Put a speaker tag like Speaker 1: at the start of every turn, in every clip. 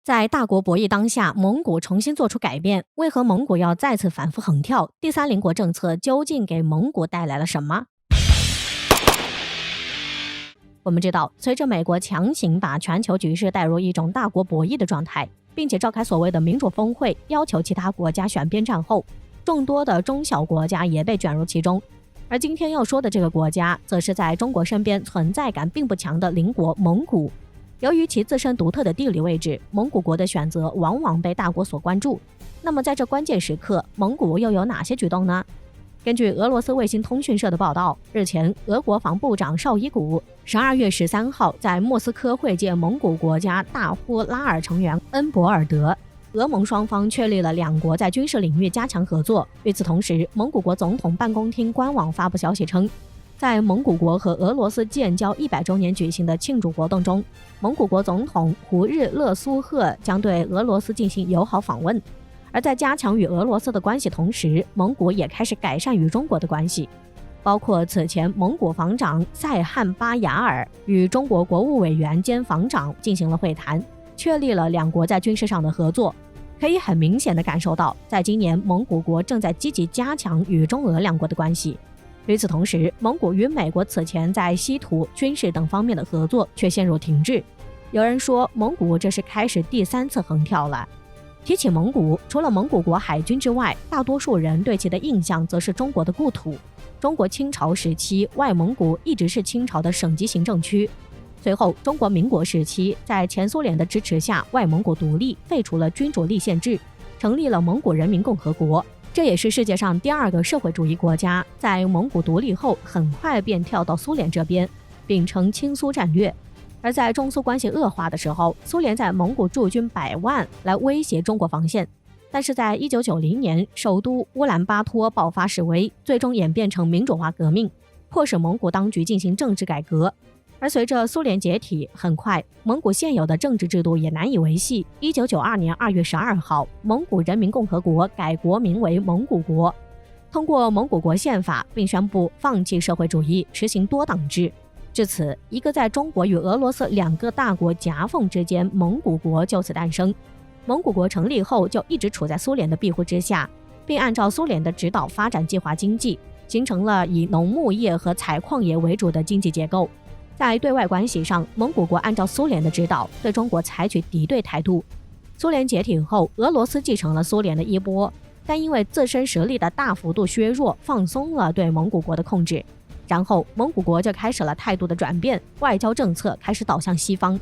Speaker 1: 在大国博弈当下，蒙古重新做出改变，为何蒙古要再次反复横跳？第三邻国政策究竟给蒙古带来了什么？我们知道，随着美国强行把全球局势带入一种大国博弈的状态，并且召开所谓的民主峰会，要求其他国家选边站后，众多的中小国家也被卷入其中。而今天要说的这个国家，则是在中国身边存在感并不强的邻国蒙古。由于其自身独特的地理位置，蒙古国的选择往往被大国所关注。那么在这关键时刻，蒙古又有哪些举动呢？根据俄罗斯卫星通讯社的报道，日前，俄国防部长绍伊古12月13号在莫斯科会见蒙古国家大呼拉尔成员恩博尔德，俄蒙双方确立了两国在军事领域加强合作。与此同时，蒙古国总统办公厅官网发布消息称，在蒙古国和俄罗斯建交100周年举行的庆祝活动中，蒙古国总统胡日勒苏赫将对俄罗斯进行友好访问。而在加强与俄罗斯的关系同时，蒙古也开始改善与中国的关系，包括此前蒙古防长塞汉巴雅尔与中国国务委员兼防长进行了会谈，确立了两国在军事上的合作。可以很明显地感受到，在今年蒙古国正在积极加强与中俄两国的关系。与此同时，蒙古与美国此前在稀土、军事等方面的合作却陷入停滞。有人说，蒙古这是开始第3次横跳了。提起蒙古，除了蒙古国海军之外，大多数人对其的印象则是中国的故土。中国清朝时期，外蒙古一直是清朝的省级行政区。随后，中国民国时期，在前苏联的支持下，外蒙古独立，废除了君主立宪制，成立了蒙古人民共和国。这也是世界上第2个社会主义国家，在蒙古独立后，很快便跳到苏联这边，秉承亲苏战略。而在中苏关系恶化的时候，苏联在蒙古驻军100万来威胁中国防线。但是在1990年，首都乌兰巴托爆发示威，最终演变成民主化革命，迫使蒙古当局进行政治改革。而随着苏联解体，很快蒙古现有的政治制度也难以维系。1992年2月12号，蒙古人民共和国改国名为蒙古国，通过蒙古国宪法，并宣布放弃社会主义，实行多党制。至此，一个在中国与俄罗斯2个大国夹缝之间，蒙古国就此诞生。蒙古国成立后就一直处在苏联的庇护之下，并按照苏联的指导发展计划经济，形成了以农牧业和采矿业为主的经济结构。在对外关系上，蒙古国按照苏联的指导，对中国采取敌对态度。苏联解体后，俄罗斯继承了苏联的衣钵，但因为自身实力的大幅度削弱，放松了对蒙古国的控制。然后蒙古国就开始了态度的转变，外交政策开始导向西方。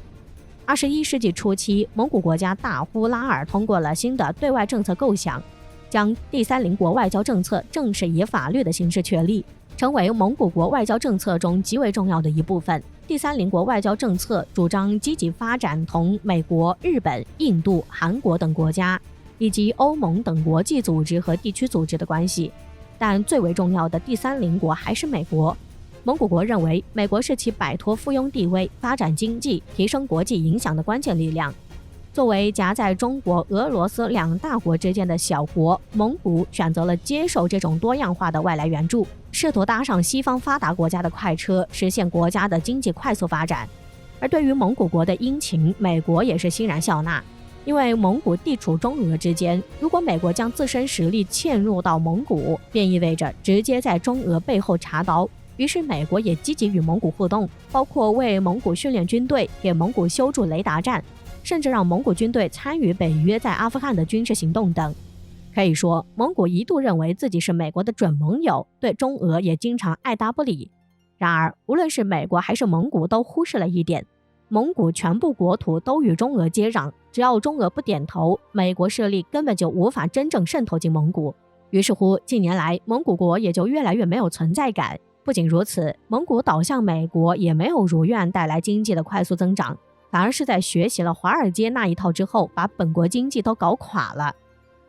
Speaker 1: 21世纪初期，蒙古国家大呼拉尔通过了新的对外政策构想，将第三邻国外交政策正式以法律的形式确立，成为蒙古国外交政策中极为重要的一部分。第三邻国外交政策主张积极发展同美国、日本、印度、韩国等国家，以及欧盟等国际组织和地区组织的关系。但最为重要的第三邻国还是美国。蒙古国认为，美国是其摆脱附庸地位、发展经济、提升国际影响的关键力量。作为夹在中国、俄罗斯2大国之间的小国，蒙古选择了接受这种多样化的外来援助，试图搭上西方发达国家的快车，实现国家的经济快速发展。而对于蒙古国的殷勤，美国也是欣然笑纳。因为蒙古地处中俄之间，如果美国将自身实力嵌入到蒙古，便意味着直接在中俄背后插刀。于是美国也积极与蒙古互动，包括为蒙古训练军队，给蒙古修筑雷达站，甚至让蒙古军队参与北约在阿富汗的军事行动等。可以说，蒙古一度认为自己是美国的准盟友，对中俄也经常爱答不理。然而，无论是美国还是蒙古都忽视了一点，蒙古全部国土都与中俄接壤，只要中俄不点头，美国势力根本就无法真正渗透进蒙古。于是乎，近年来蒙古国也就越来越没有存在感。不仅如此，蒙古倒向美国也没有如愿带来经济的快速增长，反而是在学习了华尔街那一套之后，把本国经济都搞垮了。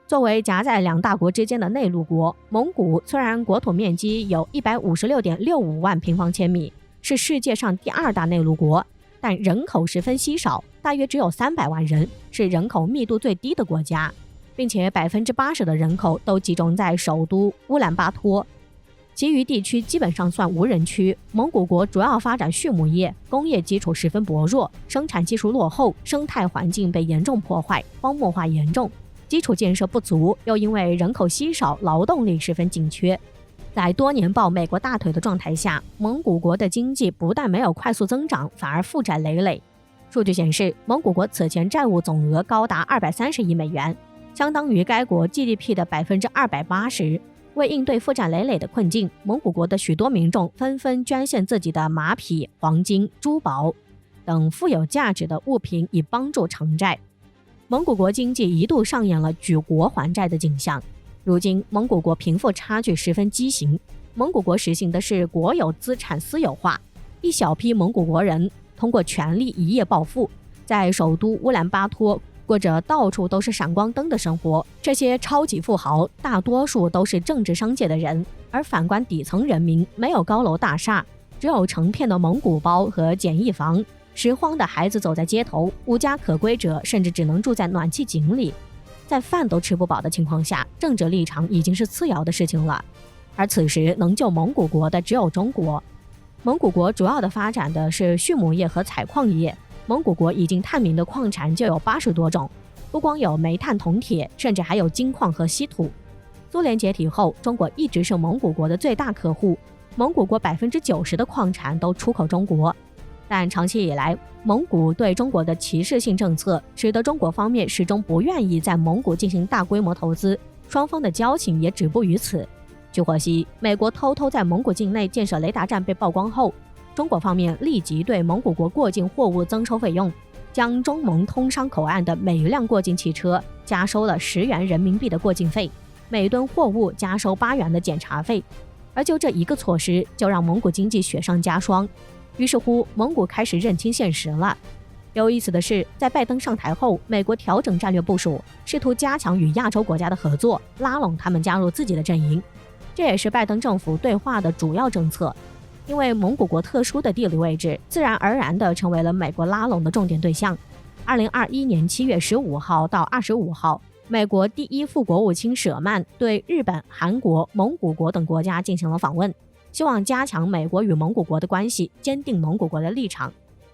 Speaker 1: 作为夹在2大国之间的内陆国，蒙古虽然国土面积有 156.65 万平方千米，是世界上第2大内陆国，但人口十分稀少，大约只有300万人，是人口密度最低的国家，并且80%的人口都集中在首都乌兰巴托。其余地区基本上算无人区。蒙古国主要发展畜牧业，工业基础十分薄弱，生产技术落后，生态环境被严重破坏，荒漠化严重，基础建设不足，又因为人口稀少，劳动力十分紧缺。在多年抱美国大腿的状态下，蒙古国的经济不但没有快速增长，反而负债累累。数据显示，蒙古国此前债务总额高达230亿美元，相当于该国 GDP 的280%。为应对负债累累的困境，蒙古国的许多民众纷纷捐献自己的马匹、黄金、珠宝等富有价值的物品，以帮助偿债。蒙古国经济一度上演了举国还债的景象。如今，蒙古国贫富差距十分畸形。蒙古国实行的是国有资产私有化，一小批蒙古国人通过权力一夜暴富，在首都乌兰巴托过着到处都是闪光灯的生活。这些超级富豪大多数都是政治商界的人，而反观底层人民，没有高楼大厦，只有成片的蒙古包和简易房，拾荒的孩子走在街头，无家可归者甚至只能住在暖气井里。在饭都吃不饱的情况下，政治立场已经是次要的事情了。而此时能救蒙古国的只有中国。蒙古国主要的发展的是畜牧业和采矿业。蒙古国已经探明的矿产就有80多种，不光有煤炭、铜、铁，甚至还有金矿和稀土。苏联解体后，中国一直是蒙古国的最大客户，蒙古国90%的矿产都出口中国。但长期以来，蒙古对中国的歧视性政策使得中国方面始终不愿意在蒙古进行大规模投资，双方的交情也止步于此。据获悉，美国偷偷在蒙古境内建设雷达站被曝光后，中国方面立即对蒙古国过境货物增收费用，将中蒙通商口岸的每一辆过境汽车加收了10元人民币的过境费，每吨货物加收8元的检查费。而就这一个措施，就让蒙古经济雪上加霜。于是乎，蒙古开始认清现实了。有意思的是，在拜登上台后，美国调整战略部署，试图加强与亚洲国家的合作，拉拢他们加入自己的阵营。这也是拜登政府对华的主要政策。因为蒙古国特殊的地理位置，自然而然地成为了美国拉拢的重点对象。2021年7月15号到25号，美国第一副国务卿舍曼对日本、韩国、蒙古国等国家进行了访问，希望加强美国与蒙古国的关系，坚定蒙古国的立场。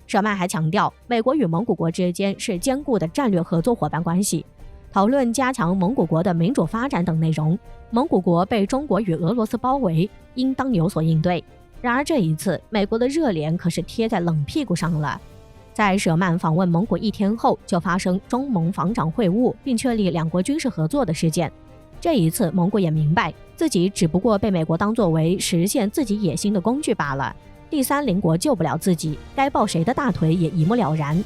Speaker 1: 舍曼还强调，美国与蒙古国之间是坚固的战略合作伙伴关系，讨论加强蒙古国的民主发展等内容。蒙古国被中国与俄罗斯包围，应当有所应对。然而这一次，美国的热脸可是贴在冷屁股上了。在舍曼访问蒙古1天后，就发生中蒙防长会晤并确立两国军事合作的事件。这一次，蒙古也明白自己只不过被美国当作为实现自己野心的工具罢了。第三邻国救不了自己，该抱谁的大腿也一目了然。